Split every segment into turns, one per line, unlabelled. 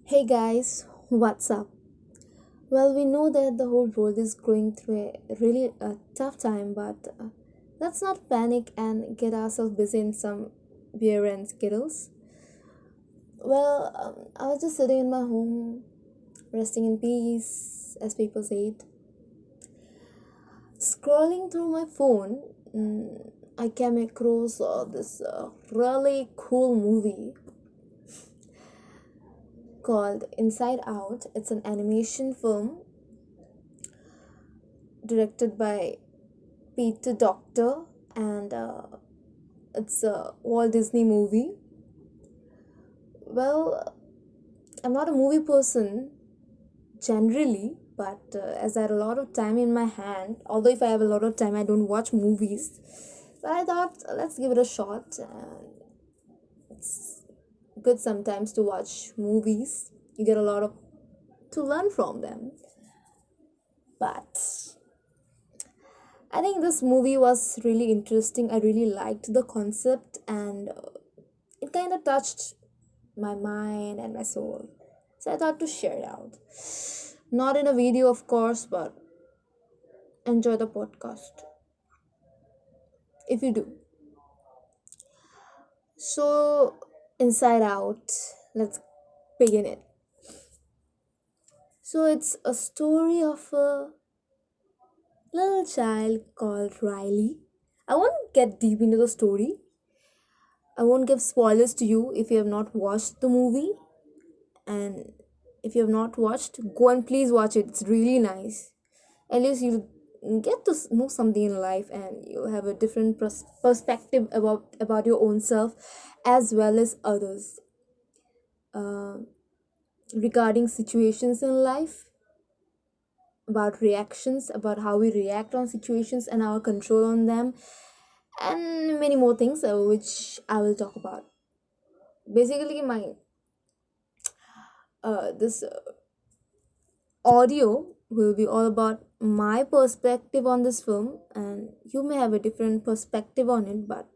Hey guys, what's up? Well, we know that the whole world is going through a really tough time, but let's not panic and get ourselves busy in some beer and skittles. Well, I was just sitting in my home, resting in peace, as people say it. Scrolling through my phone, I came across this really cool movie called Inside Out. It's an animation film directed by Peter Doctor, and it's a Walt Disney movie. Well, I'm not a movie person generally, but as I had a lot of time in my hand, although if I have a lot of time, I don't watch movies. But I thought let's give it a shot. And it's good sometimes to watch movies. You get a lot of to learn from them. But I think this movie was really interesting. I really liked the concept, and it kind of touched my mind and my soul. So I thought to share it out. Not in a video, of course, but enjoy the podcast if you do. So, Inside Out, let's begin it. So, it's a story of a little child called Riley. I won't get deep into the story. I won't give spoilers to you if you have not watched the movie. And if you have not watched, go and please watch it. It's really nice. At least you'll get to know something in life, and you'll have a different perspective about your own self as well as others, uh, regarding situations in life, about reactions, about how we react on situations and our control on them, and many more things, which I will talk about. Basically, my this audio will be all about my perspective on this film, and you may have a different perspective on it, but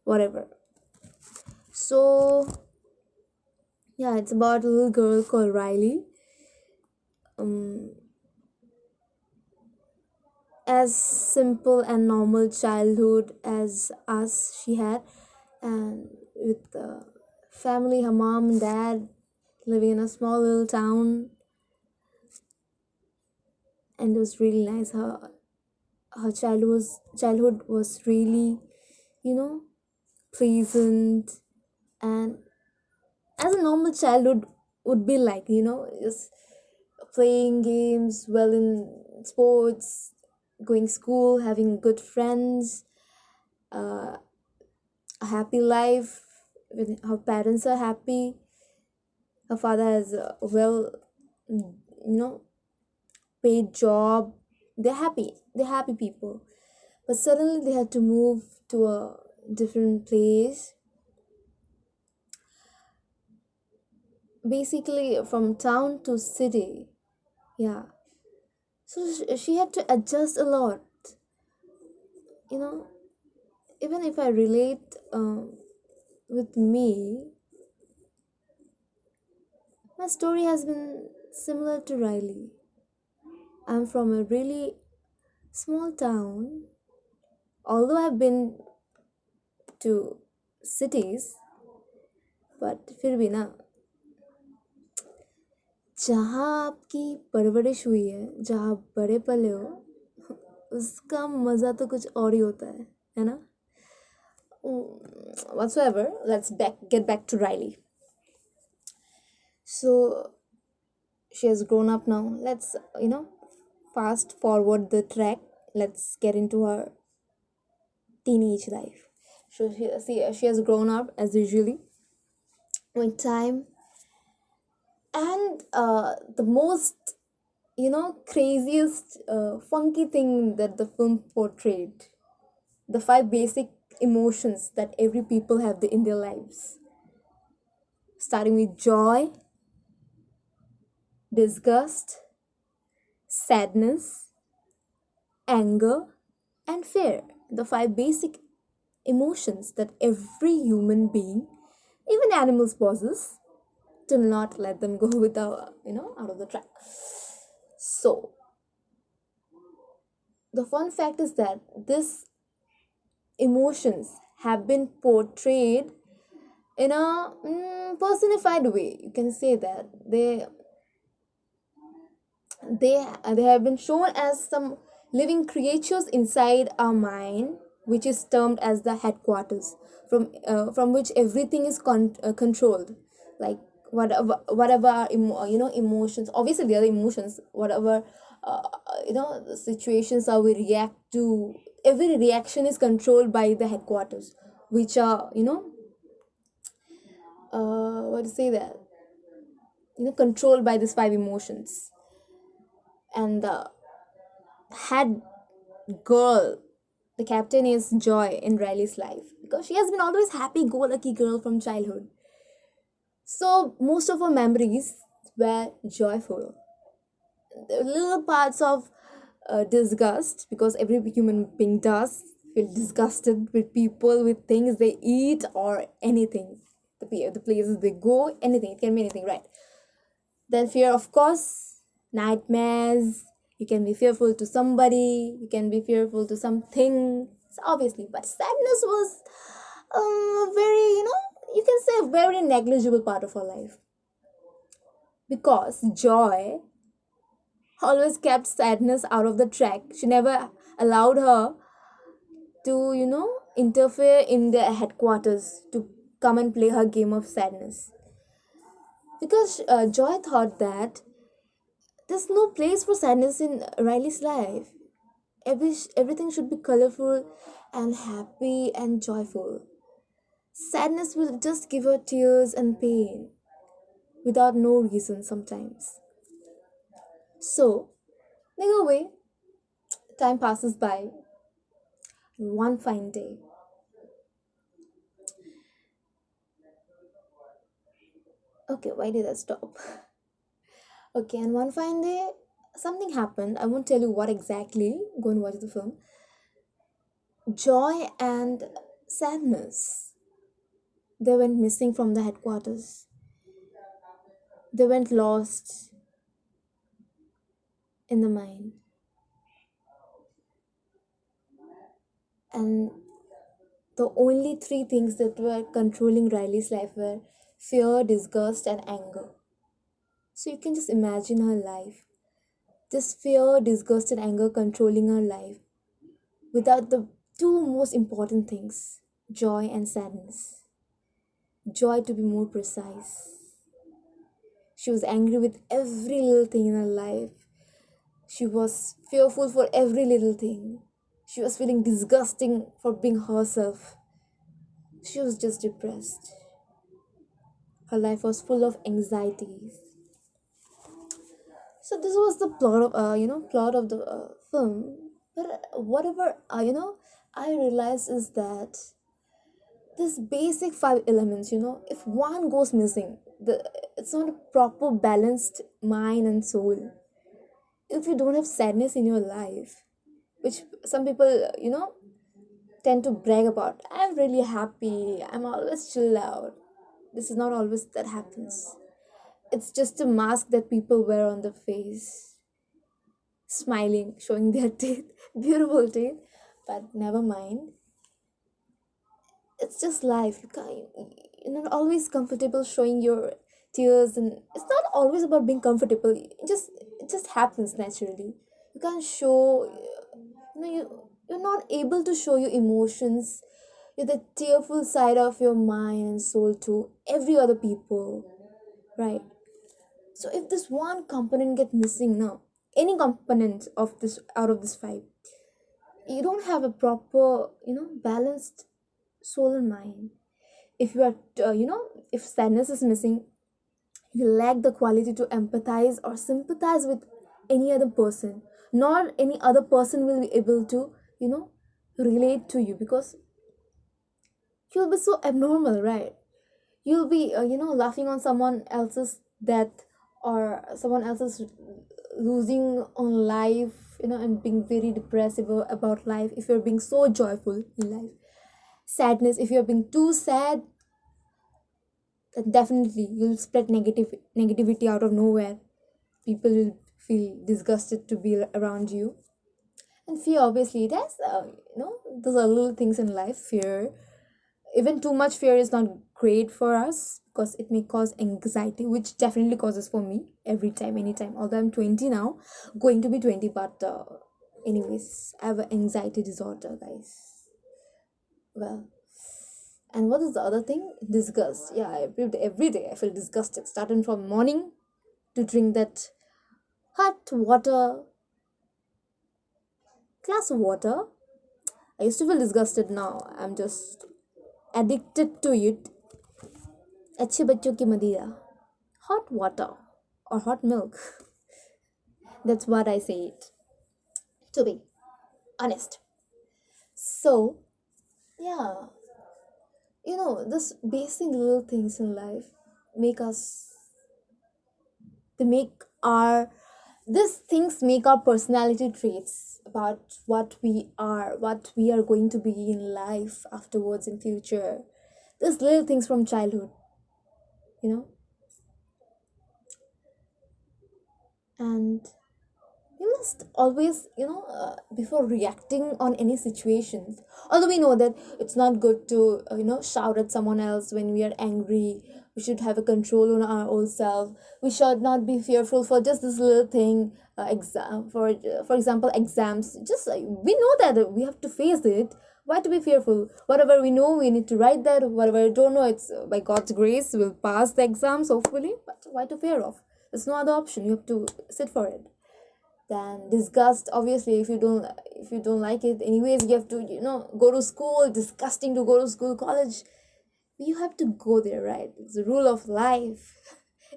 whatever. So, yeah, it's about a little girl called Riley. Um, as simple and normal childhood as us, she had, and with the family, her mom and dad living in a small little town, and it was really nice. Her childhood was really, you know, pleasant, and as a normal childhood would be like, just playing games, well in sports, going school, having good friends, uh, a happy life when her parents are happy, her father has a well, paid job. They're happy people, but suddenly they had to move to a different place, basically from town to city. Yeah, so she had to adjust a lot, you know even if I relate, with me, my story has been similar to Riley. I'm from a really small town, although I've been to cities, but फिर भी ना, जहाँ आपकी परवरिश हुई है, जहाँ आप बड़े पले हो, उसका मज़ा तो कुछ और ही होता है ना? Whatsoever, let's get back to Riley. So she has grown up now. Let's fast forward the track. Let's get into her teenage life. So she has grown up as usually with time, and the most craziest funky thing that the film portrayed, the five basic emotions that every people have in their lives, starting with joy, disgust, sadness, anger, and fear. The five basic emotions that every human being, even animals, possess. Do not let them go with the, out of the track. So the fun fact is that these emotions have been portrayed in a personified way. You can say that they have been shown as some living creatures inside our mind, which is termed as the headquarters, from which everything is controlled. Like whatever our emotions, obviously the other emotions, whatever the situations are we react to, every reaction is controlled by the headquarters, which are what to say that, controlled by these five emotions. And the head girl, the captain, is Joy in Riley's life because she has been always happy-go-lucky girl from childhood. So most of her memories were joyful. The little parts of disgust, because every human being does feel disgusted with people, with things they eat, or anything. The places they go, anything. It can be anything, right? Then fear, of course, nightmares. You can be fearful to somebody. You can be fearful to something. So obviously, but sadness was very, you can say a very negligible part of our life, because joy always kept sadness out of the track. She never allowed her to, interfere in their headquarters to come and play her game of sadness. Because Joy thought that there's no place for sadness in Riley's life. Everything should be colorful and happy and joyful. Sadness will just give her tears and pain without no reason sometimes. So, they go away. Time passes by. One fine day. Okay, why did I stop? Okay, and one fine day, something happened. I won't tell you what exactly. Go and watch the film. Joy and sadness, they went missing from the headquarters. They went lost in the mind. And the only three things that were controlling Riley's life were fear, disgust, and anger. So you can just imagine her life. This fear, disgust, and anger controlling her life without the two most important things, joy and sadness. Joy, to be more precise. She was angry with every little thing in her life. She was fearful for every little thing. She was feeling disgusting for being herself. She was just depressed. Her life was full of anxieties. So this was the plot of plot of the film. But whatever I realized is that this basic five elements, if one goes missing, it's not a proper balanced mind and soul. If you don't have sadness in your life, which some people tend to brag about, I'm really happy, I'm always chill out. This is not always that happens. It's just a mask that people wear on their face, smiling, showing their teeth, beautiful teeth. But never mind. It's just life. You're not always comfortable showing your tears, and it's not always about being comfortable. It just happens naturally. You can't show. You're not able to show your emotions, the tearful side of your mind and soul to every other people, right? So if this one component get missing now, any component of this out of this five, you don't have a proper, balanced soul and mind. If you are, if sadness is missing, you lack the quality to empathize or sympathize with any other person. Nor any other person will be able to, relate to you, because you'll be so abnormal, right? You'll be laughing on someone else's death, or someone else's losing on life, and being very depressive about life. If you're being so joyful in life, sadness, if you're being too sad, then definitely you'll spread negativity out of nowhere. People will feel disgusted to be around you. And fear, obviously, those are little things in life. Fear, even too much fear is not great for us because it may cause anxiety, which definitely causes for me every time, anytime. Although I'm 20 now, going to be 20, but anyways, I have an anxiety disorder, guys. Well, and what is the other thing? Disgust. Yeah, every day I feel disgusted, starting from morning to drink that hot water, glass of water. I used to feel disgusted. Now I'm just addicted to it. अच्छे बच्चों की मदिरा, hot water or hot milk. That's what I say it, to be honest. So yeah, this basic little things in life make us, they make our, these things make our personality traits about what we are going to be in life afterwards in future. These little things from childhood, you know and you must always, before reacting on any situations, although we know that it's not good to shout at someone else when we are angry. We should have a control on our own self. We should not be fearful for just this little thing. Exam for example, exams, just we know that we have to face it. Why to be fearful? Whatever we know, we need to write that. Whatever we don't know, it's by God's grace we'll pass the exams hopefully. But why to fear of? There's no other option. You have to sit for it. Then disgust, obviously, if you don't like it, anyways, you have to go to school. Disgusting to go to school, college. You have to go there, right? It's a rule of life.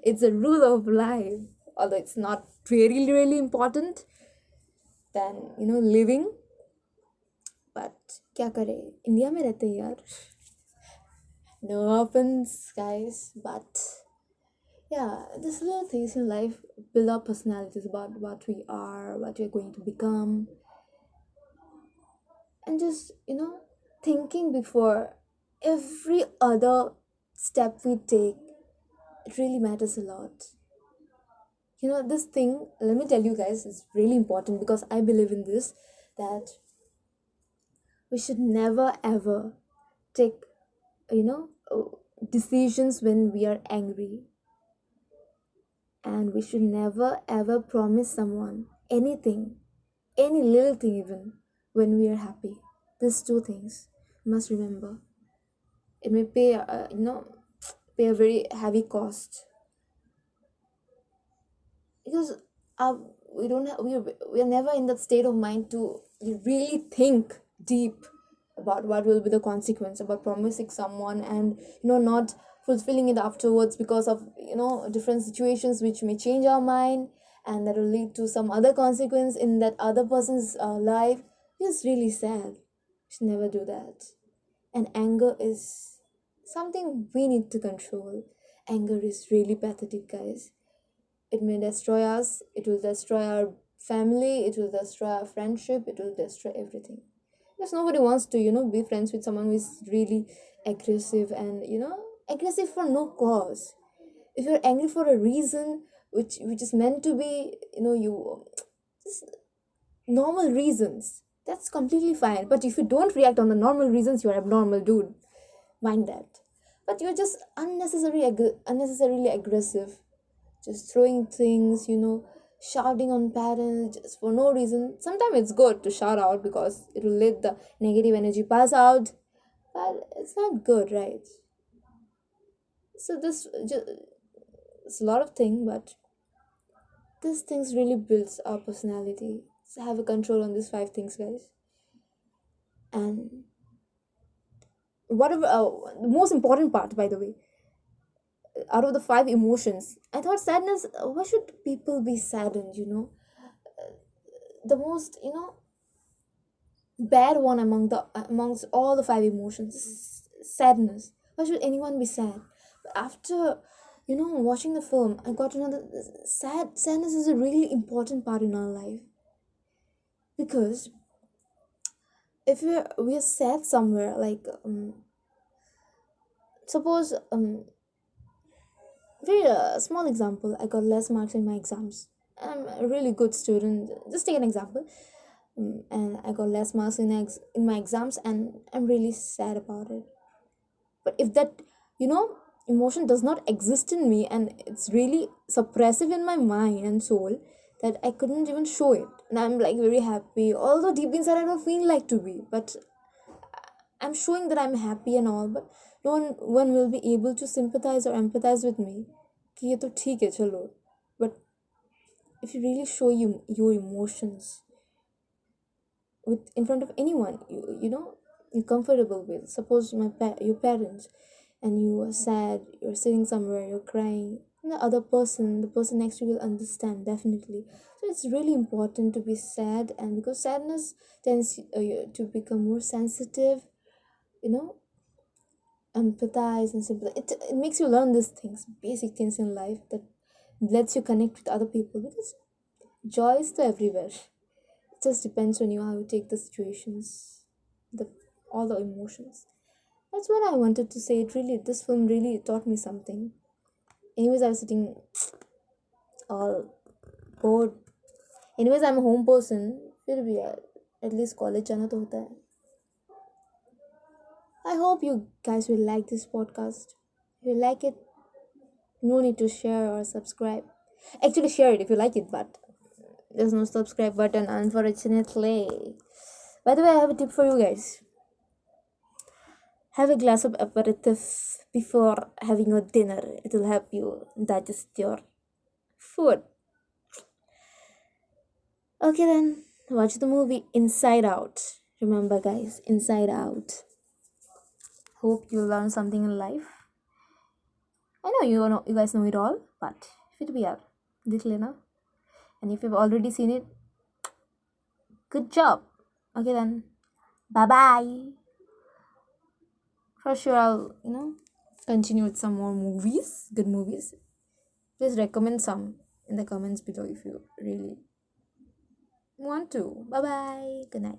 It's a rule of life, although it's not really really important than living. But क्या करे, India में रहते हैं यार. No offense, guys, but yeah, these little things in life build our personalities about what we are, what we're going to become. And just thinking before every other step we take, it really matters a lot. This thing, let me tell you guys, is really important because I believe in this, that we should never ever take you know decisions when we are angry, and we should never ever promise someone anything, any little thing even, when we are happy. These two things you must remember. It may pay a very heavy cost, because uh, we are never in that state of mind to really think deep about what will be the consequence about promising someone and not fulfilling it afterwards because of different situations which may change our mind, and that will lead to some other consequence in that other person's life. It's really sad. Should never do that. And anger is something we need to control. Anger is really pathetic, guys. It may destroy us, it will destroy our family, it will destroy our friendship, it will destroy everything. Because nobody wants to, be friends with someone who is really aggressive and, aggressive for no cause. If you're angry for a reason which is meant to be, you just normal reasons, that's completely fine. But if you don't react on the normal reasons, you're abnormal, dude. Mind that. But you're just unnecessarily aggressive, just throwing things, shouting on parents just for no reason. Sometimes it's good to shout out because it will let the negative energy pass out, but it's not good, right? So this just, it's a lot of thing, but these things really builds our personality. So have a control on these five things, guys. And whatever, the most important part, by the way, out of the five emotions, I thought sadness. Why should people be saddened? The most bad one amongst all the five emotions is sadness. Why should anyone be sad? But after watching the film, I got to know that sadness is a really important part in our life, because if we are sad somewhere, like suppose Very small example. I got less marks in my exams. I'm a really good student. Just take an example. And I got less marks in my exams, and I'm really sad about it. But if that, you know, emotion does not exist in me, and it's really suppressive in my mind and soul, that I couldn't even show it, and I'm like very happy. Although deep inside I don't feel like to be, but I'm showing that I'm happy and all, but no one will be able to sympathize or empathize with me. कि ये तो ठीक है चलो. But if you really show your emotions with in front of anyone, you're comfortable with. Suppose your parents, and you are sad, you're sitting somewhere, you're crying. And the person next to you will understand definitely. So it's really important to be sad, and because sadness tends to become more sensitive, you know empathize and sympathize. It makes you learn these things, basic things in life, that lets you connect with other people, because joy is to everywhere. It just depends on you how you take the situations, the all the emotions. That's what I wanted to say. This film really taught me something. Anyways, I was sitting all bored. Anyways, I'm a home person. फिर भी यार at least college जाना तो होता है. I hope you guys will like this podcast. If you like it, no need to share or subscribe. Actually, share it if you like it, but there's no subscribe button, unfortunately. By the way, I have a tip for you guys. Have a glass of aperitif before having your dinner. It will help you digest your food. Okay, then, watch the movie Inside Out. Remember, guys, Inside Out. Hope you learn something in life. I know you guys know it all, but if it be a little enough, and if you've already seen it, good job. Okay then, bye bye. For sure, I'll continue with some more movies, good movies. Please recommend some in the comments below if you really want to. Bye bye. Good night.